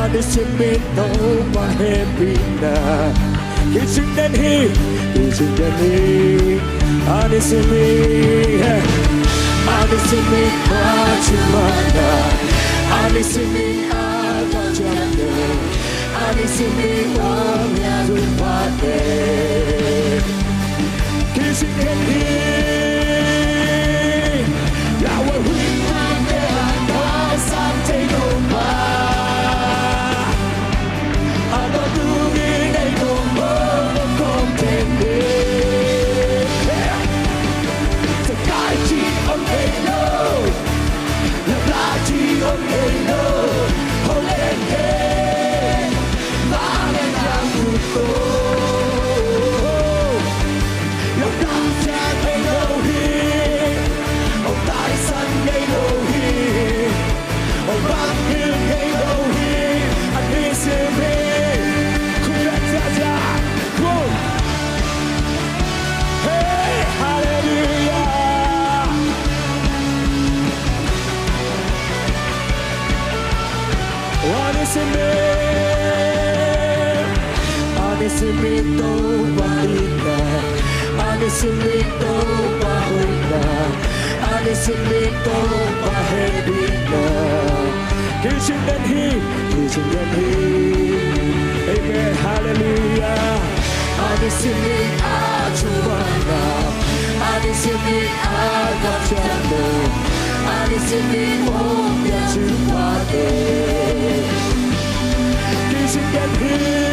Anisimiento mahebina Kisindani Anisimi Anisimi Achimana Anisimi Agajande Anisimi Amyazupate Kisindani Yahweh we want something over Anisimiento bahina Anisimiento bahina Anisimiento bahebina Kisindani Amen hallelujah Anisimi achumana Anisimi agachando Anisimi omyachupate Kisindani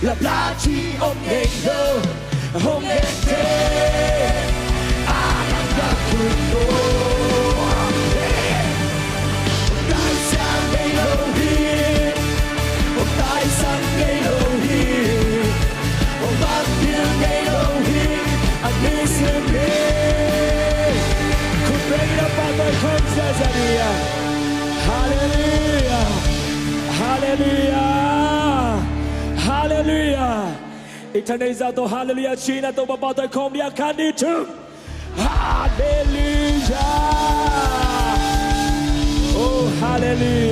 La placi omneno omnete Amagakuto Dai sang Elohim Dai sang Elohim Bakil Elohim Anisimi Kupeira Padre Konzazania Hallelujah Hallelujah Hallelujah. Itanizato hallelujah China to babato kombia kanditu. Hallelujah. Oh hallelujah.